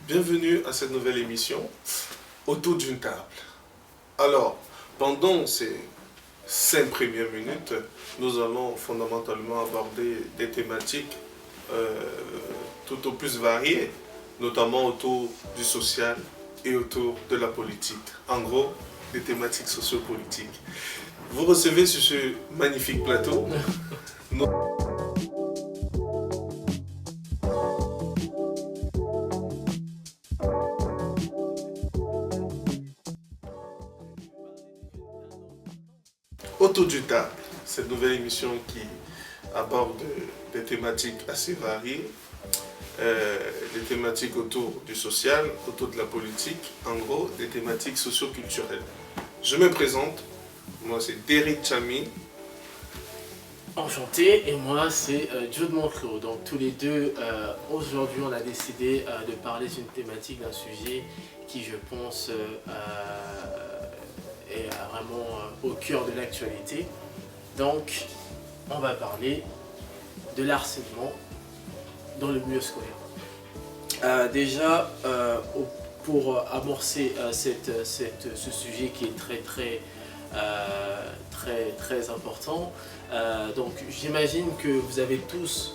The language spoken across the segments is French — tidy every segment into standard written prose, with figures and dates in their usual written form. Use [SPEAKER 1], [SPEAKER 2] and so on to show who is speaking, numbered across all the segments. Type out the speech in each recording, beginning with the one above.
[SPEAKER 1] Bienvenue à cette nouvelle émission autour d'une table. Alors, pendant ces 5 premières minutes, nous allons fondamentalement aborder des thématiques tout au plus variées, notamment autour du social et autour de la politique. En gros, des thématiques sociopolitiques. Vous recevez sur ce magnifique plateau autour du table, cette nouvelle émission qui aborde des thématiques assez variées, des thématiques autour du social, autour de la politique, en gros, des thématiques socio-culturelles. Je me présente, moi c'est Derek Chami.
[SPEAKER 2] Enchanté, et moi c'est Jude Monclos. Donc tous les deux, aujourd'hui on a décidé de parler d'une thématique, d'un sujet qui je pense est vraiment au cœur de l'actualité. Donc on va parler de l'harcèlement dans le milieu scolaire. Déjà, pour amorcer ce sujet qui est très important, donc j'imagine que vous avez tous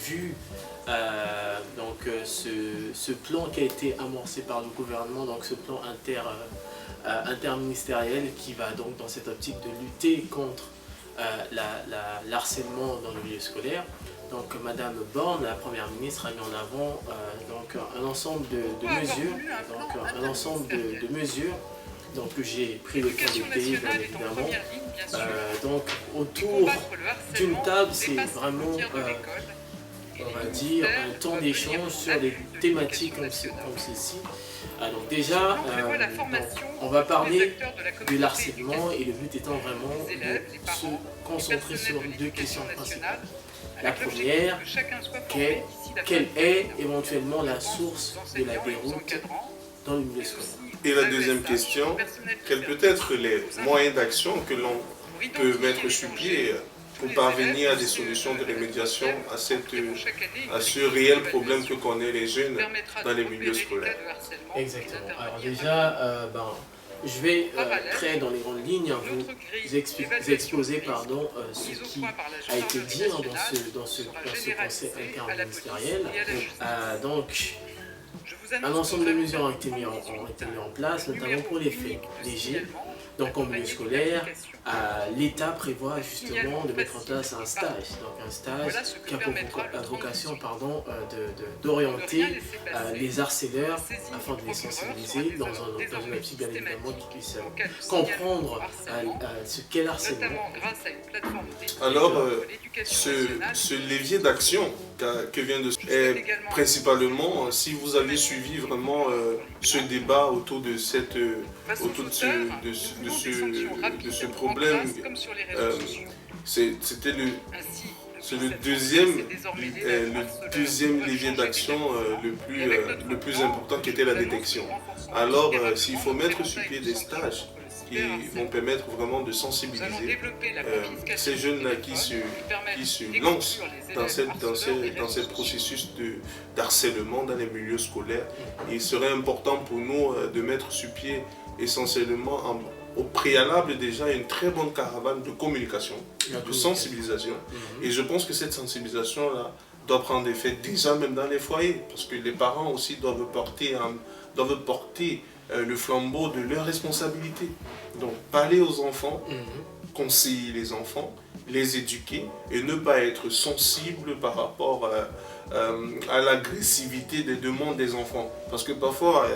[SPEAKER 2] vu ce plan qui a été amorcé par le gouvernement, donc ce plan interministériel qui va donc dans cette optique de lutter contre l'harcèlement dans le milieu scolaire. Donc Madame Borne, la Première ministre, a mis en avant un ensemble de mesures, donc que j'ai pris le temps de payer bien évidemment. Donc autour d'une table, c'est vraiment, on va dire, un temps d'échange sur des thématiques comme ceci. Donc déjà, on va parler de l'harcèlement et le but étant vraiment de se concentrer sur deux questions principales. La première, quelle est éventuellement la source de la déroute dans le milieu scolaire?
[SPEAKER 1] Et la deuxième question, quels peuvent être les moyens d'action que l'on peut mettre sur pied pour parvenir à des solutions de remédiation à ce réel problème que connaissent les jeunes dans les milieux scolaires?
[SPEAKER 2] Exactement. Alors déjà, je vais très dans les grandes lignes vous exposer ce qui a été dit dans ce conseil interministériel. Donc, un ensemble de mesures ont été mises en place, notamment pour les faits légers. Donc en milieu scolaire, l'État prévoit justement de mettre en place un stage. Donc un stage qui a pour vocation d'orienter les harceleurs afin de les sensibiliser dans une optique bien évidemment qu'ils puissent comprendre ce qu'est l'harcèlement.
[SPEAKER 1] Alors, ce levier d'action que vient de est principalement, si vous avez suivi vraiment ce débat autour de ce problème, c'était le deuxième levier d'action le plus important qui était la détection. Alors, s'il faut mettre sur pied des stages qui vont permettre vraiment de sensibiliser ces jeunes-là qui se lancent dans ce processus d'harcèlement dans les milieux scolaires, il serait important pour nous de mettre sur pied essentiellement au préalable déjà une très bonne caravane de communication, de sensibilisation. Et je pense que cette sensibilisation-là doit prendre effet déjà même dans les foyers, parce que les parents aussi doivent porter le flambeau de leurs responsabilités. Donc parler aux enfants, conseiller les enfants, les éduquer et ne pas être sensible par rapport à l'agressivité des demandes des enfants. Parce que parfois,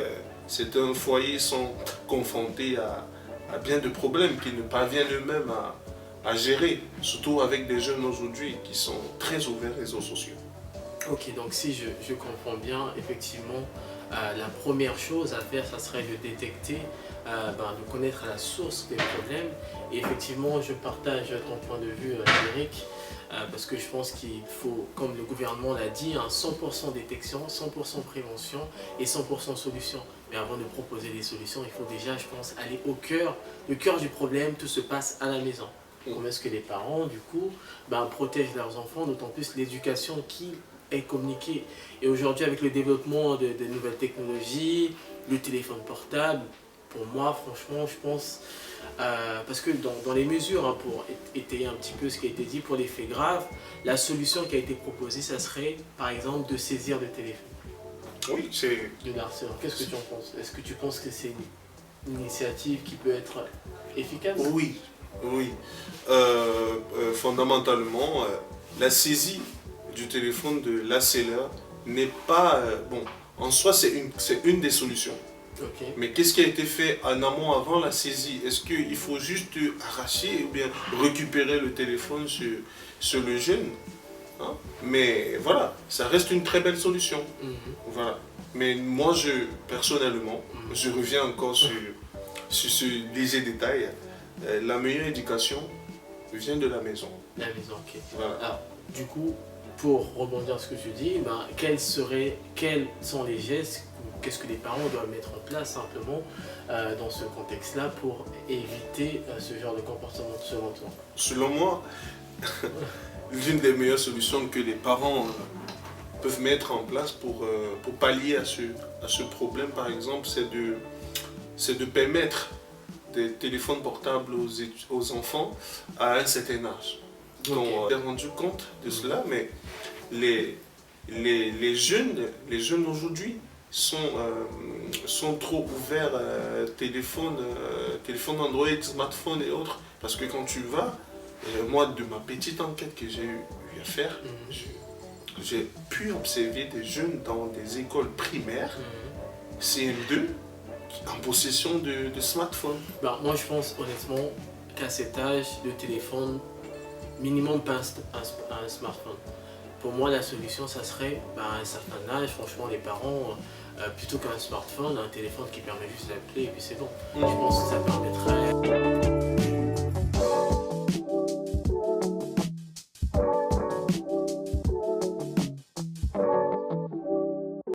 [SPEAKER 1] certains foyers sont confrontés à bien de problèmes qu'ils ne parviennent eux-mêmes à gérer, surtout avec des jeunes aujourd'hui qui sont très ouverts aux réseaux sociaux.
[SPEAKER 2] Ok, donc si je comprends bien, effectivement, la première chose à faire, ça serait de détecter, de connaître la source des problèmes. Et effectivement, je partage ton point de vue, Eric, parce que je pense qu'il faut, comme le gouvernement l'a dit, 100% détection, 100% prévention et 100% solution. Mais avant de proposer des solutions, il faut déjà, je pense, aller le cœur du problème, tout se passe à la maison. Comment est-ce que les parents, du coup, protègent leurs enfants, d'autant plus l'éducation qui et communiquer. Et aujourd'hui, avec le développement de nouvelles technologies, le téléphone portable, pour moi, franchement, je pense, parce que dans les mesures, hein, pour étayer un petit peu ce qui a été dit, pour les faits graves, la solution qui a été proposée, ça serait, par exemple, de saisir le téléphone.
[SPEAKER 1] Oui, c'est...
[SPEAKER 2] De l'harcèlement. Qu'est-ce que tu en penses? Est-ce que tu penses que c'est une initiative qui peut être efficace?
[SPEAKER 1] Oui, oui. Fondamentalement, la saisie du téléphone de l'harceleur n'est pas... bon, en soi, c'est une des solutions.
[SPEAKER 2] Okay.
[SPEAKER 1] Mais qu'est-ce qui a été fait en amont avant la saisie? Est-ce qu'il faut juste arracher ou bien récupérer le téléphone sur le jeune, hein? Mais voilà, ça reste une très belle solution. Voilà. Mais moi, personnellement, je reviens encore sur ce léger détail. La meilleure éducation vient de la maison.
[SPEAKER 2] La maison, ok.
[SPEAKER 1] Voilà.
[SPEAKER 2] Alors, du coup, pour rebondir sur ce que tu dis, quels sont les gestes, qu'est-ce que les parents doivent mettre en place simplement dans ce contexte-là pour éviter ce genre de comportement selon toi?
[SPEAKER 1] Selon moi, l'une des meilleures solutions que les parents peuvent mettre en place pour pallier à ce problème, par exemple, c'est de permettre des téléphones portables aux enfants à un certain âge. Donc, on s'est rendu compte de cela, mais les jeunes aujourd'hui sont trop ouverts téléphone Android, smartphone et autres. Parce que quand tu vas, moi, de ma petite enquête que j'ai eu à faire, j'ai pu observer des jeunes dans des écoles primaires, CM2, en possession de smartphones.
[SPEAKER 2] Moi, je pense honnêtement qu'à cet âge, le téléphone, minimum pas un smartphone. Pour moi, la solution, ça serait à un certain âge, franchement, les parents, plutôt qu'un smartphone, un téléphone qui permet juste d'appeler et puis c'est bon. Je pense que ça permettrait...